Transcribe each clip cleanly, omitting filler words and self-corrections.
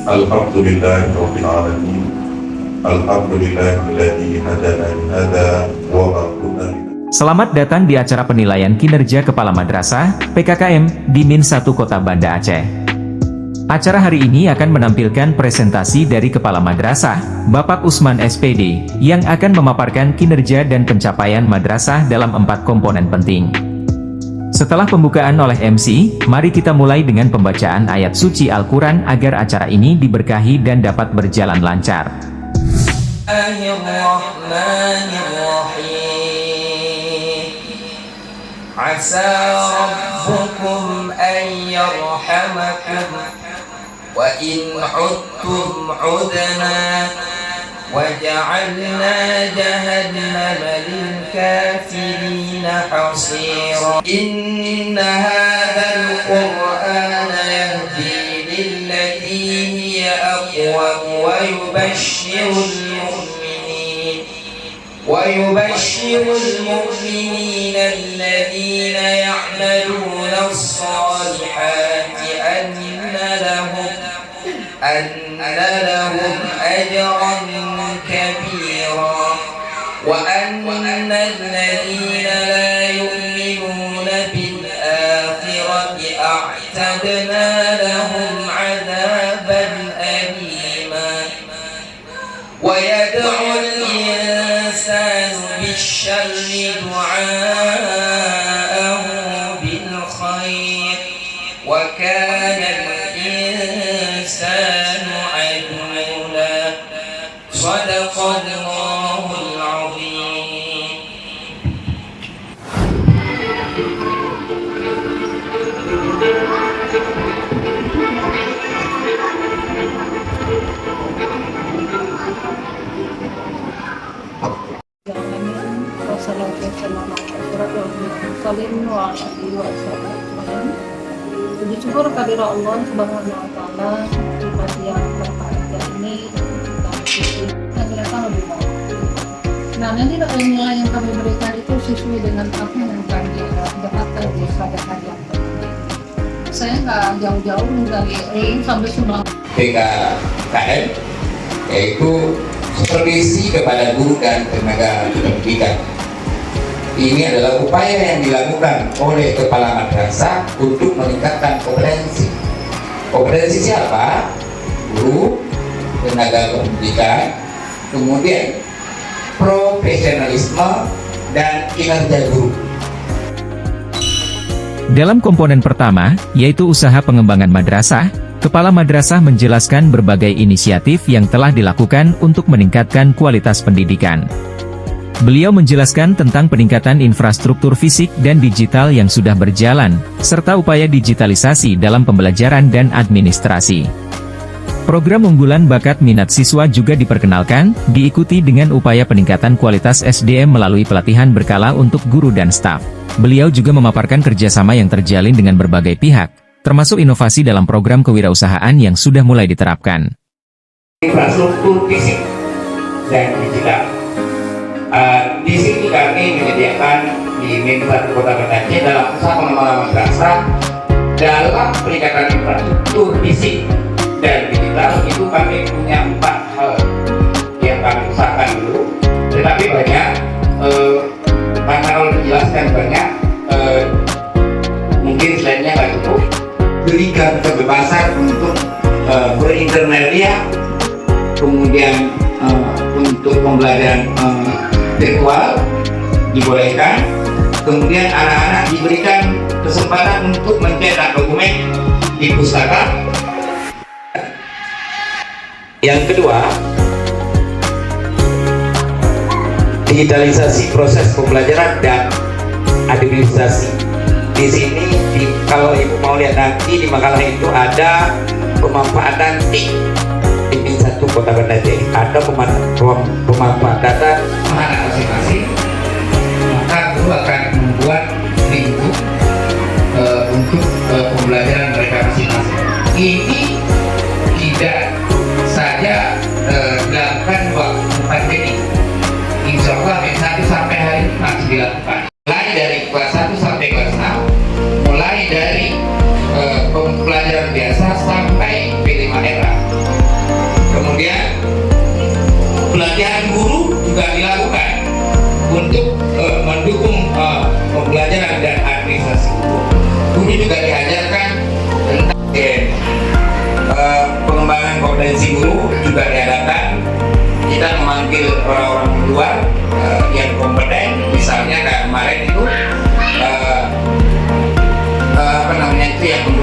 Alhamdulillahirabbil alamin. Alhamdulillahilladzi hadana li hadza wa ma kunna Selamat datang di acara penilaian kinerja Kepala Madrasah PKKM di Min 1 Kota Banda Aceh. Acara hari ini akan menampilkan presentasi dari Kepala Madrasah, Bapak Usman SPD, yang akan memaparkan kinerja dan pencapaian madrasah dalam 4 komponen penting. Setelah pembukaan oleh MC, mari kita mulai dengan pembacaan ayat suci Al-Quran agar acara ini diberkahi dan dapat berjalan lancar. Asa rabbukum an yarhamakum wa in 'udtum 'udna wa ja'alna jahannama lil kafirina hasira. Inna hadzal qur'ana yahdi lillati hiya aqwam wa يبشر المؤمنين الذين يعملون الصالحات أن لهم أجرا كبيرا وأن الذين لا يؤمنون بالآخرة أعتدنا لهم عذابا أليما. ويدعو الإنسان بالشر دعاءه بالخير وكان الإنسان عجولا. صدق الله العظيم. Puji syukur kehadirat Allah Subhanahu wa Ta'ala di pagi yang berbahagia ini kita bersyukur dan datang lebih baik. Nah, nanti nilai yang kami berikan itu sesuai dengan apa yang kami dapatkan di pada hari yang pertama. Saya nggak jauh-jauh dari sampai Sumatera. PKKM yaitu supervisi kepada guru dan tenaga pendidikan. Ini adalah upaya yang dilakukan oleh kepala madrasah untuk meningkatkan kompetensi. Kompetensi siapa? Guru, tenaga pendidikan, kemudian profesionalisme dan kinerja guru. Dalam komponen pertama, yaitu usaha pengembangan madrasah, Kepala Madrasah menjelaskan berbagai inisiatif yang telah dilakukan untuk meningkatkan kualitas pendidikan. Beliau menjelaskan tentang peningkatan infrastruktur fisik dan digital yang sudah berjalan, serta upaya digitalisasi dalam pembelajaran dan administrasi. Program unggulan bakat minat siswa juga diperkenalkan, diikuti dengan upaya peningkatan kualitas SDM melalui pelatihan berkala untuk guru dan staf. Beliau juga memaparkan kerjasama yang terjalin dengan berbagai pihak, termasuk inovasi dalam program kewirausahaan yang sudah mulai diterapkan. Infrastruktur fisik dan digital. Di sini kami menyediakan di Min 1 Kota Banda Aceh dalam usaha pengembangan madrasah dalam peningkatan infrastruktur fisik dan digital itu kami punya 4 hal yang kami usahakan dulu, tetapi banyak karena kalau dijelaskan banyak mungkin slide-nya nggak cukup. Berikan kebebasan untuk berintermedia, kemudian untuk pembelajaran virtual dibolehkan, kemudian anak-anak diberikan kesempatan untuk mencetak dokumen di pustaka. Yang kedua, digitalisasi proses pembelajaran dan administrasi. Di sini, kalau ibu mau lihat nanti di makalah itu ada pemanfaatan TIK di Min 1 Kota Banda Aceh, ada pemanfaatan anak masing-masing. Maka guru akan membuat lingkup untuk pembelajaran mereka masing-masing. Ini tidak saja dilakukan waktu pandemi. Insya Allah Min 1 sampai hari ini masih dilakukan. Mulai dari kelas 1 sampai kelas 6, mulai dari pembelajaran biasa sampai P5 era.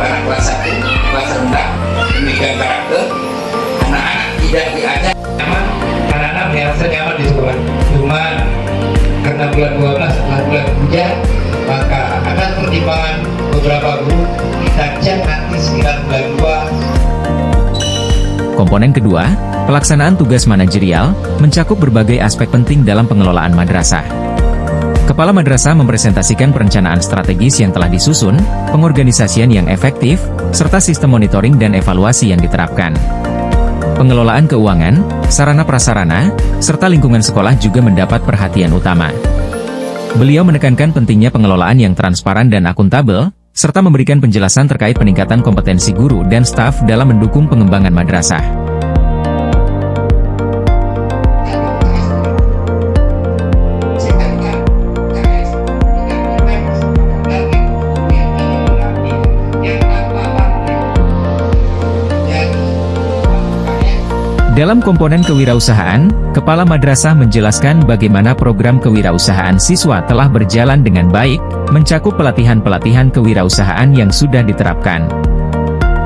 anak kelas 1, kelas rendah, pendidikan karakter, anak-anak tidak diajak nyaman, anak-anak merasa nyaman di sekolah. Cuma karena bulan 12 setelah bulan hujan, maka akan pertimbangan beberapa guru ditajak nanti sekitar bulan 2. Komponen kedua, pelaksanaan tugas manajerial, mencakup berbagai aspek penting dalam pengelolaan madrasah. Kepala madrasah mempresentasikan perencanaan strategis yang telah disusun, pengorganisasian yang efektif, serta sistem monitoring dan evaluasi yang diterapkan. Pengelolaan keuangan, sarana prasarana, serta lingkungan sekolah juga mendapat perhatian utama. Beliau menekankan pentingnya pengelolaan yang transparan dan akuntabel, serta memberikan penjelasan terkait peningkatan kompetensi guru dan staf dalam mendukung pengembangan madrasah. Dalam komponen kewirausahaan, Kepala Madrasah menjelaskan bagaimana program kewirausahaan siswa telah berjalan dengan baik, mencakup pelatihan-pelatihan kewirausahaan yang sudah diterapkan.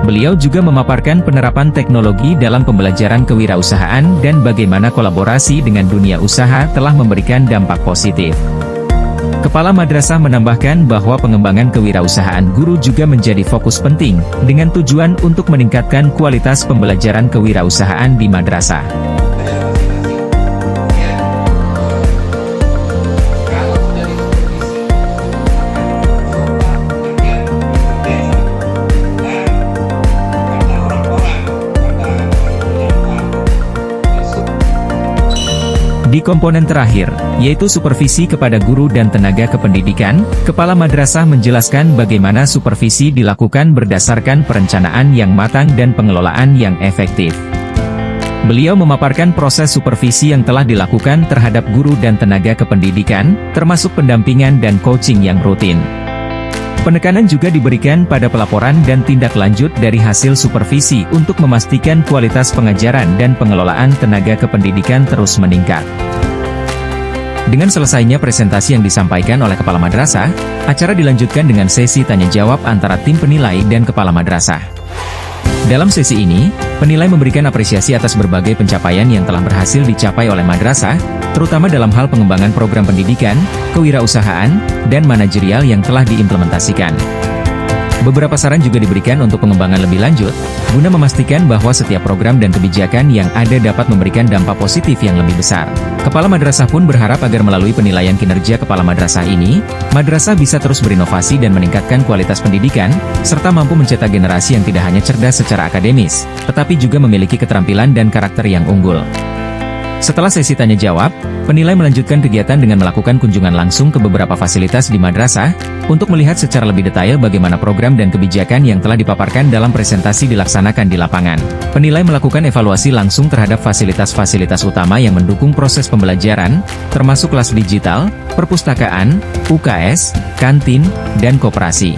Beliau juga memaparkan penerapan teknologi dalam pembelajaran kewirausahaan dan bagaimana kolaborasi dengan dunia usaha telah memberikan dampak positif. Kepala Madrasah menambahkan bahwa pengembangan kewirausahaan guru juga menjadi fokus penting, dengan tujuan untuk meningkatkan kualitas pembelajaran kewirausahaan di madrasah. Di komponen terakhir, yaitu supervisi kepada guru dan tenaga kependidikan, Kepala Madrasah menjelaskan bagaimana supervisi dilakukan berdasarkan perencanaan yang matang dan pengelolaan yang efektif. Beliau memaparkan proses supervisi yang telah dilakukan terhadap guru dan tenaga kependidikan, termasuk pendampingan dan coaching yang rutin. Penekanan juga diberikan pada pelaporan dan tindak lanjut dari hasil supervisi untuk memastikan kualitas pengajaran dan pengelolaan tenaga kependidikan terus meningkat. Dengan selesainya presentasi yang disampaikan oleh Kepala Madrasah, acara dilanjutkan dengan sesi tanya-jawab antara tim penilai dan Kepala Madrasah. Dalam sesi ini, penilai memberikan apresiasi atas berbagai pencapaian yang telah berhasil dicapai oleh madrasah, terutama dalam hal pengembangan program pendidikan, kewirausahaan, dan manajerial yang telah diimplementasikan. Beberapa saran juga diberikan untuk pengembangan lebih lanjut, guna memastikan bahwa setiap program dan kebijakan yang ada dapat memberikan dampak positif yang lebih besar. Kepala Madrasah pun berharap agar melalui penilaian kinerja Kepala Madrasah ini, madrasah bisa terus berinovasi dan meningkatkan kualitas pendidikan, serta mampu mencetak generasi yang tidak hanya cerdas secara akademis, tetapi juga memiliki keterampilan dan karakter yang unggul. Setelah sesi tanya-jawab, penilai melanjutkan kegiatan dengan melakukan kunjungan langsung ke beberapa fasilitas di madrasah, untuk melihat secara lebih detail bagaimana program dan kebijakan yang telah dipaparkan dalam presentasi dilaksanakan di lapangan. Penilai melakukan evaluasi langsung terhadap fasilitas-fasilitas utama yang mendukung proses pembelajaran, termasuk kelas digital, perpustakaan, UKS, kantin, dan koperasi.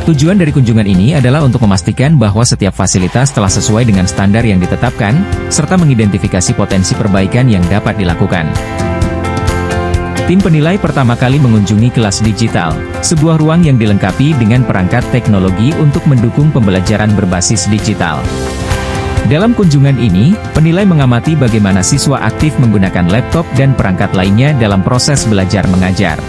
Tujuan dari kunjungan ini adalah untuk memastikan bahwa setiap fasilitas telah sesuai dengan standar yang ditetapkan, serta mengidentifikasi potensi perbaikan yang dapat dilakukan. Tim penilai pertama kali mengunjungi kelas digital, sebuah ruang yang dilengkapi dengan perangkat teknologi untuk mendukung pembelajaran berbasis digital. Dalam kunjungan ini, penilai mengamati bagaimana siswa aktif menggunakan laptop dan perangkat lainnya dalam proses belajar mengajar.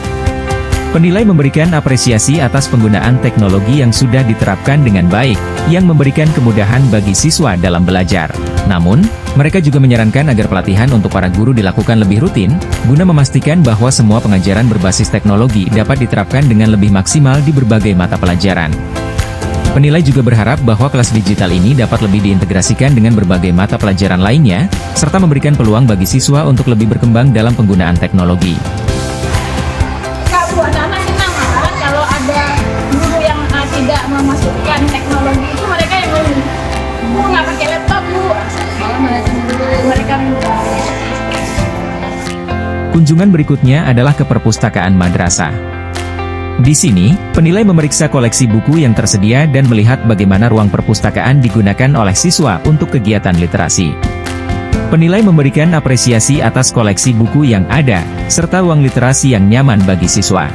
Penilai memberikan apresiasi atas penggunaan teknologi yang sudah diterapkan dengan baik, yang memberikan kemudahan bagi siswa dalam belajar. Namun, mereka juga menyarankan agar pelatihan untuk para guru dilakukan lebih rutin, guna memastikan bahwa semua pengajaran berbasis teknologi dapat diterapkan dengan lebih maksimal di berbagai mata pelajaran. Penilai juga berharap bahwa kelas digital ini dapat lebih diintegrasikan dengan berbagai mata pelajaran lainnya, serta memberikan peluang bagi siswa untuk lebih berkembang dalam penggunaan teknologi. Anak-anak senang kan kalau ada guru yang tidak memasukkan teknologi itu, mereka yang ngomong, "Bu, nggak pakai laptop, Bu." Malah mereka minta. Kunjungan berikutnya adalah ke perpustakaan madrasah. Di sini, penilai memeriksa koleksi buku yang tersedia dan melihat bagaimana ruang perpustakaan digunakan oleh siswa untuk kegiatan literasi. Penilai memberikan apresiasi atas koleksi buku yang ada, serta ruang literasi yang nyaman bagi siswa.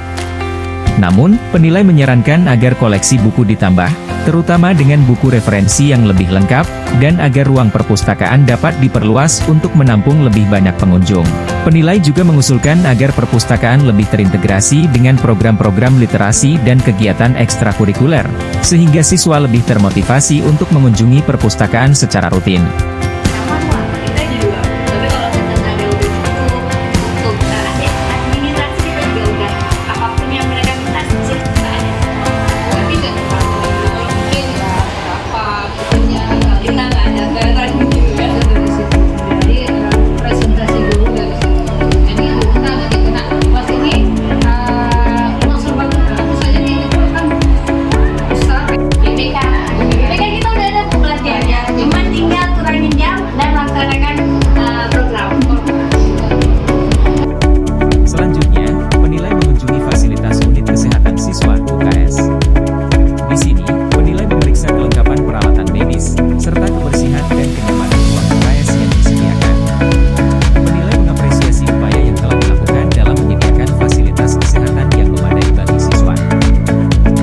Namun, penilai menyarankan agar koleksi buku ditambah, terutama dengan buku referensi yang lebih lengkap, dan agar ruang perpustakaan dapat diperluas untuk menampung lebih banyak pengunjung. Penilai juga mengusulkan agar perpustakaan lebih terintegrasi dengan program-program literasi dan kegiatan ekstrakurikuler, sehingga siswa lebih termotivasi untuk mengunjungi perpustakaan secara rutin. Kita juga, tapi kalau misalnya ada udah cukup untuk administrasi kita juga udah apapun yang mereka minta sih kita ada. Tapi nggak mungkin berapa itunya Kita nggak ada garan juga. dari situ. Jadi presentasi dulu dari situ. Ini kita nanti kena pas ini ruang serbaguna. Terus aja ini kan besar. GBK kita udah ada pembelajarannya, cuman tinggal kurangin jam dan laksanakan program. Selanjutnya, penilai mengunjungi fasilitas unit kesehatan siswa (UKS). Di sini, penilai memeriksa kelengkapan peralatan medis, serta kebersihan dan kenyamanan ruang UKS yang disediakan. Penilai mengapresiasi upaya yang telah dilakukan dalam menyediakan fasilitas kesehatan yang memadai bagi siswa.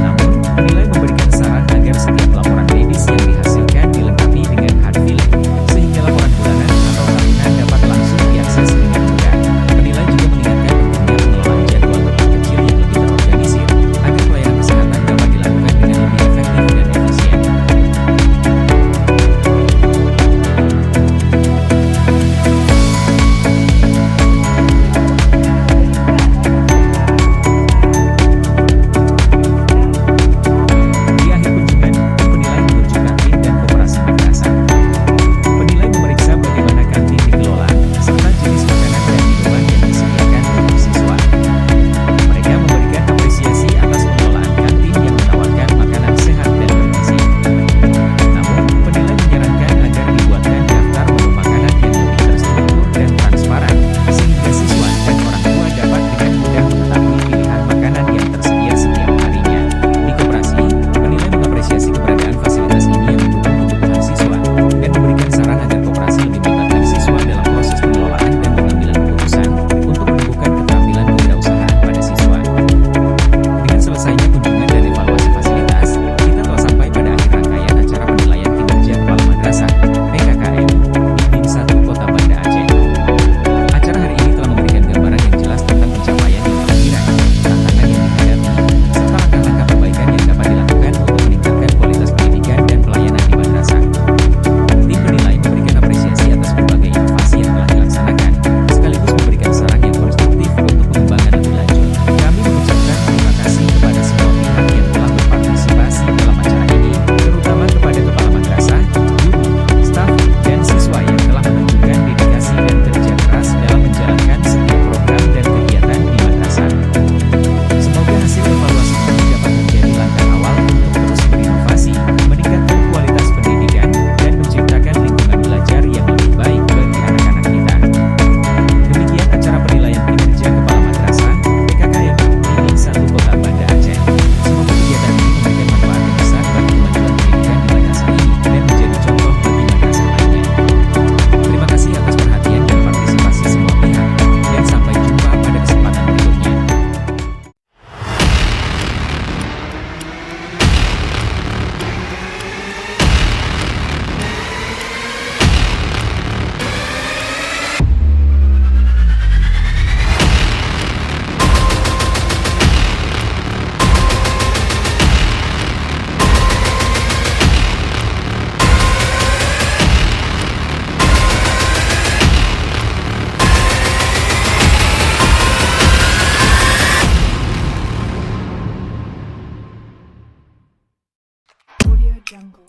Namun, penilai memberikan saran agar setiap laporan medis yang dihasilkan dilengkapi dengan hard filing, sehingga laporan bulanan atau tahunan dapat langsung diakses dengan mudah. Penilai juga mengingatkan pentingnya pengelolaan jadwal lebih kecil yang lebih terorganisir, agar pelayanan kesehatan dapat dilakukan dengan lebih efektif dan efisien. Di akhir kunjungan, penilai menunjuk kantin dan koperasi madrasah. Penilai memeriksa bagaimana kantin dikelola, serta jenis makanan dan minuman yang disediakan untuk siswa. Mereka memberikan apresiasi atas pengelolaan kantin yang menawarkan makanan sehat dan bergizi. Namun, penilai menyarankan agar dibuatkan daftar menu makanan yang lebih terstruktur dan transparan, sehingga siswa dan orang tua dapat dengan mudah mengetahui pilihan makanan yang tersedia setiap harinya. Di koperasi, penilai mengapresiasi keberadaan fasilitas ini yang mendukung kebutuhan siswa, dan memberikan saran agar koperasi lebih melibatkan siswa dalam proses pengelolaan dan pengambilan keputusan, untuk menumbuhkan keterampilan kewirausahaan pada siswa. Dengan selesainya kunjungan dan evaluasi fasilitas, kita telah sampai pada akhir rangkaian acara penilaian kinerja Kepala Madrasah (PKKM) di BIM 1 Kota Banda Aceh. Acara hari ini telah memberikan gambaran yang jelas tentang pencapaian yang telah diraih, tantangan yang dihadapi, serta langkah-langkah perbaikan yang dapat dilakukan untuk meningkatkan kualitas pendidikan dan pelayanan di madrasah. Tim penilai memberikan apresiasi atas berbagai inovasi yang telah dilaksanakan, sekaligus memberikan saran yang konstruktif untuk pengembangan lebih lanjut. Kami mengucapkan terima kasih kepada semua pihak yang telah berpartisipasi dalam acara ini, terutama kepada Kepala Madrasah, guru, staf, dan siswa yang telah menunjukkan dedikasi dan kerja keras dalam menjalankan setiap program dan kegiatan di madrasah. Semoga hasil evaluasi ini dapat menjadi langkah awal untuk terus berinovasi, meningkatkan kualitas pendidikan, dan menciptakan lingkungan belajar yang lebih baik bagi anak-anak kita. Demikian acara penilaian kinerja Kepala Madrasah (PKKM) di BIM 1 Kota Banda Aceh. Semoga kegiatan ini memberikan manfaat yang besar bagi kemajuan pendidikan di madrasah ini dan menjadi contoh bagi madrasah lainnya. Terima kasih atas perhatian dan partisipasi semua pihak, dan sampai jumpa pada kesempatan berikutnya. Audio Jungle.